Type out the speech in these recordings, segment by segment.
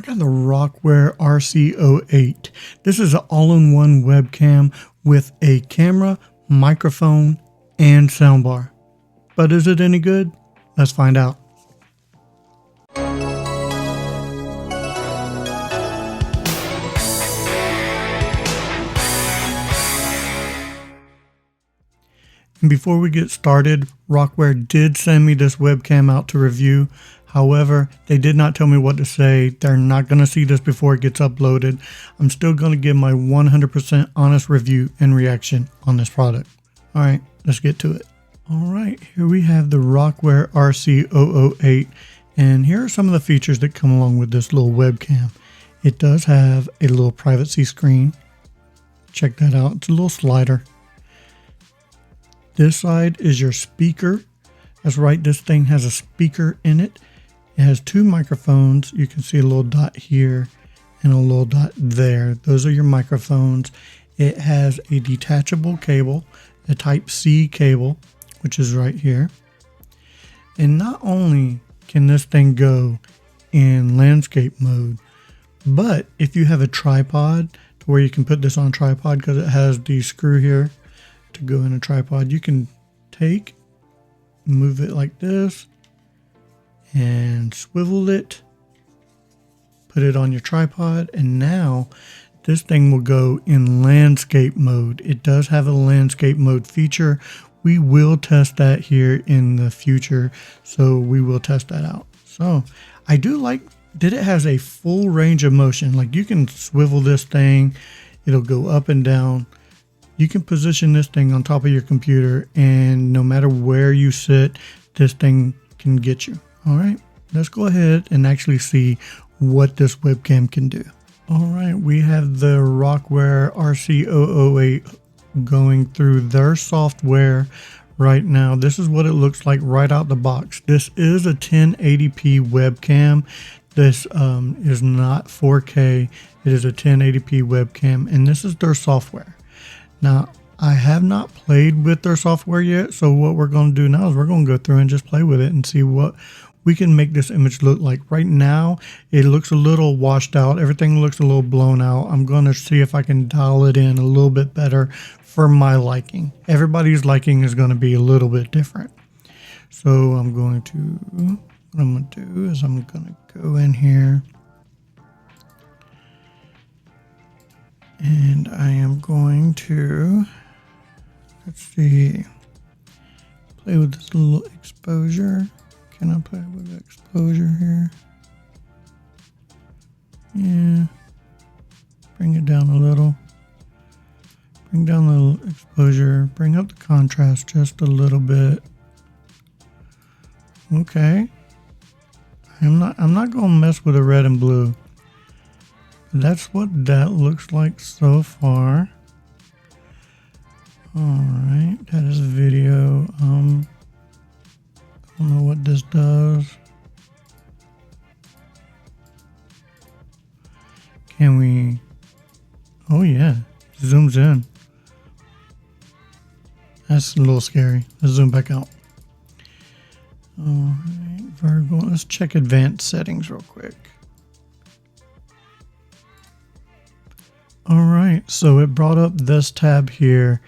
I got the ROCWARE RC08. This is an all-in-one webcam with a camera, microphone, and soundbar. But is it any good? Let's find out. And before we get started, ROCWARE did send me this webcam out to review. However, they did not tell me what to say. They're not going to see this before it gets uploaded. I'm still going to give my 100% honest review and reaction on this product. All right, let's get to it. All right, here we have the ROCWARE RC08. And here are some of the features that come along with this little webcam. It does have a little privacy screen. Check that out. It's a little slider. This side is your speaker. That's right, this thing has a speaker in it. It has two microphones. You can see a little dot here and a little dot there. Those are your microphones. It has a detachable cable, a Type-C cable, which is right here. And not only can this thing go in landscape mode, but if you have a tripod to where you can put this on a tripod, because it has the screw here to go in a tripod, you can move it like this and swivel it, put it on your tripod, and now this thing will go in landscape mode. It does have a landscape mode feature. We will test that here in the future, so we will test that out. So I do like that it has a full range of motion. Like, you can swivel this thing, it'll go up and down. You can position this thing on top of your computer, and no matter where you sit, this thing can get you. All right, let's go ahead and actually see what this webcam can do. All right, we have the ROCWARE RC08 going through their software right now. This is what it looks like right out the box. This is a 1080p webcam. This is not 4K. It is a 1080p webcam, and this is their software. Now, I have not played with their software yet, so what we're going to do now is we're going to go through and just play with it and see what we can make this image look like. Right now, it looks a little washed out. Everything looks a little blown out. I'm going to see if I can dial it in a little bit better for my liking. Everybody's liking is going to be a little bit different. So what I'm going to do is I'm going to go in here. And I am going to, let's see, play with this little exposure. Can I play with the exposure here? Yeah. Bring it down a little. Bring down the little exposure. Bring up the contrast just a little bit. Okay. I'm not going to mess with the red and blue. That's what that looks like so far. Alright, that is video. I don't know what this does. Can we... Oh yeah, zooms in. That's a little scary. Let's zoom back out. Alright, let's check advanced settings real quick. All right, so it brought up this tab here.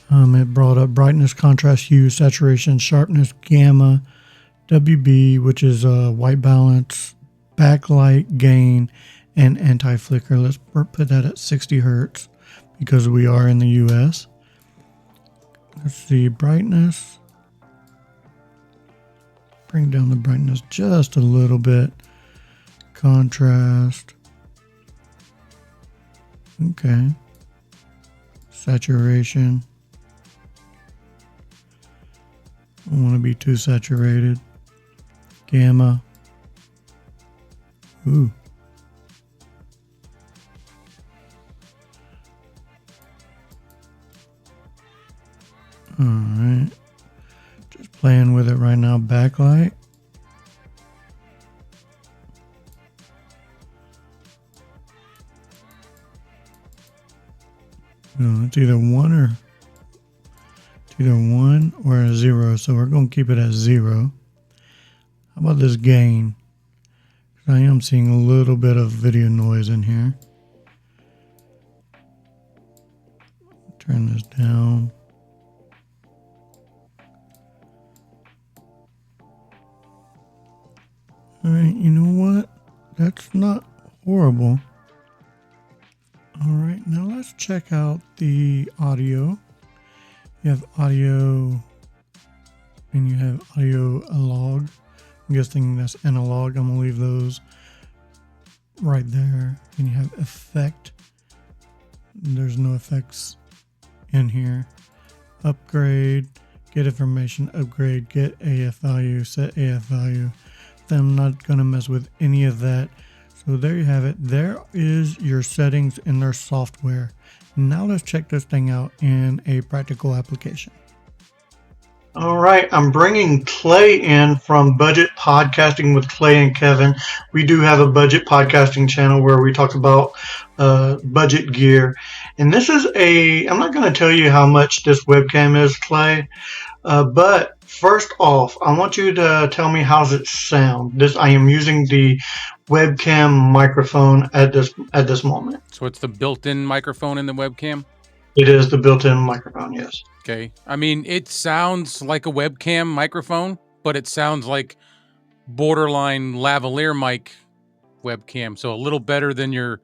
It brought up brightness, contrast, hue, saturation, sharpness, gamma, WB, which is white balance, backlight, gain, and anti-flicker. Let's put that at 60 hertz because we are in the US. Let's see, brightness. Bring down the brightness just a little bit. Contrast. Okay. Saturation. I don't want to be too saturated. Gamma. Ooh. Alright. Just playing with it right now. Backlight. No, it's either one or a 0, so we're going to keep it at 0. How about this gain? I am seeing a little bit of video noise in here. Turn this down. Alright, you know what? That's not horrible. Alright, now let's check out the audio. You have audio and you have audio analog. I'm guessing that's analog. I'm going to leave those right there. And you have effect. There's no effects in here. Upgrade, get information, upgrade, get AF value, set AF value. Then I'm not going to mess with any of that. So there you have it. There is your settings in their software. Now let's check this thing out in a practical application. All right, I'm bringing Clay in from Budget Podcasting with Clay and Kevin. We do have a budget podcasting channel where we talk about budget gear. And this is I'm not going to tell you how much this webcam is, Clay, but first off, I want you to tell me how's it sound. I am using the webcam microphone at this moment. So it's the built-in microphone in the webcam? It is the built-in microphone, yes. Okay. I mean, it sounds like a webcam microphone, but it sounds like borderline lavalier mic webcam. So a little better than your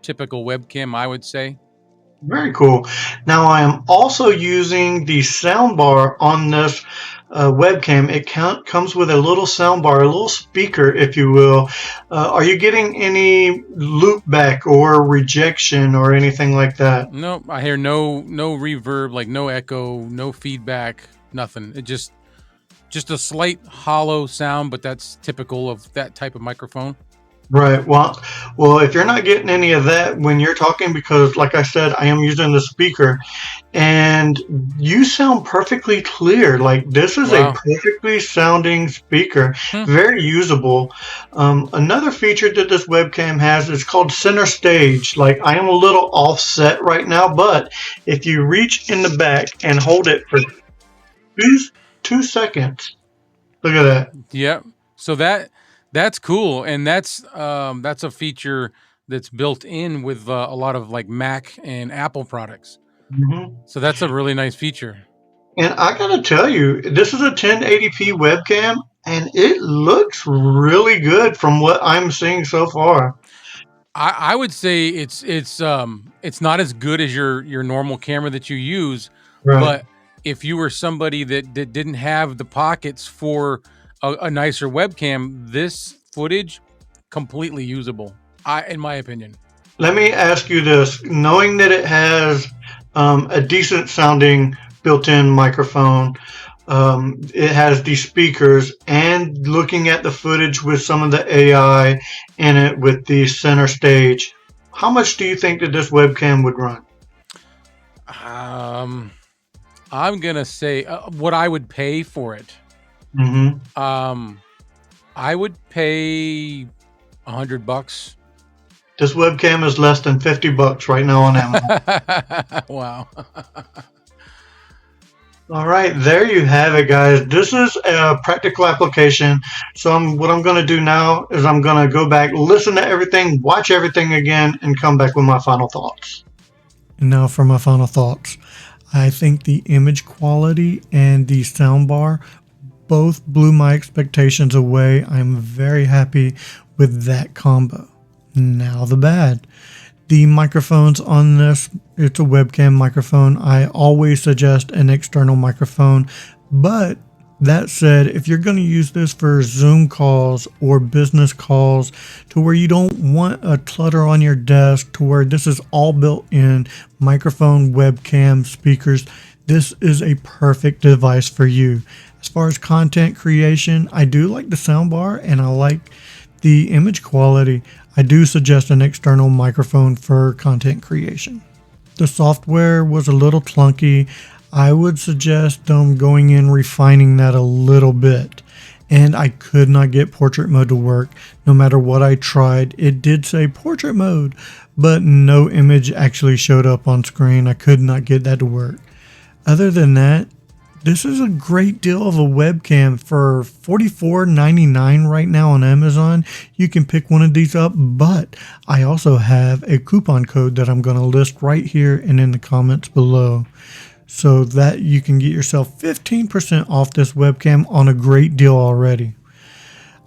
typical webcam, I would say. Very cool. Now I am also using the soundbar on this webcam. It comes with a little soundbar, a little speaker, if you will. Are you getting any loopback or rejection or anything like that? No, I hear no reverb, like no echo, no feedback, nothing. It just a slight hollow sound, but that's typical of that type of microphone. Right. Well, if you're not getting any of that when you're talking, because like I said, I am using the speaker and you sound perfectly clear. Like this is a perfectly sounding speaker, very usable. Another feature that this webcam has is called center stage. Like I am a little offset right now, but if you reach in the back and hold it for 2 seconds, look at that. Yep. So that's cool, and that's a feature that's built in with a lot of like Mac and Apple products. Mm-hmm. So that's a really nice feature. And I gotta tell you, this is a 1080p webcam, and it looks really good from what I'm seeing so far. I would say it's not as good as your normal camera that you use, right. But if you were somebody that didn't have the pockets for a nicer webcam, this footage completely usable, in my opinion. Let me ask you this: knowing that it has a decent sounding built-in microphone, it has the speakers, and looking at the footage with some of the AI in it with the center stage, how much do you think that this webcam would run? I'm gonna say what I would pay for it. Mm-hmm. I would pay $100. This webcam is less than $50 right now on Amazon. Wow. All right, there you have it, guys. This is a practical application. So what I'm going to do now is I'm going to go back, listen to everything, watch everything again, and come back with my final thoughts. And now for my final thoughts. I think the image quality and the soundbar both blew my expectations away. I'm very happy with that combo. Now the bad. The microphones on this, it's a webcam microphone. I always suggest an external microphone. But that said, if you're going to use this for Zoom calls or business calls to where you don't want a clutter on your desk, to where this is all built in microphone, webcam, speakers, this is a perfect device for you. As far as content creation, I do like the soundbar and I like the image quality. I do suggest an external microphone for content creation. The software was a little clunky. I would suggest them going in refining that a little bit. And I could not get portrait mode to work no matter what I tried. It did say portrait mode, but no image actually showed up on screen. I could not get that to work. Other than that, This is a great deal of a webcam for $44.99 right now on Amazon. You can pick one of these up, but I also have a coupon code that I'm going to list right here and in the comments below, so that you can get yourself 15% off this webcam on a great deal already.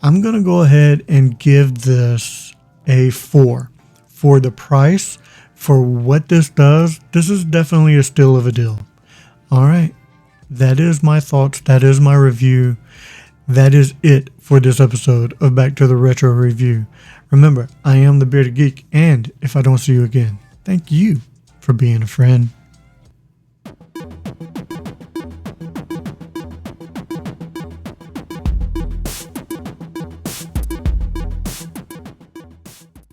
I'm going to go ahead and give this a 4 for the price. For what this does, this is definitely a steal of a deal. All right, that is my thoughts. That is my review. That is it for this episode of Back to the Retro Review. Remember, I am the Bearded Geek, and if I don't see you again, thank you for being a friend.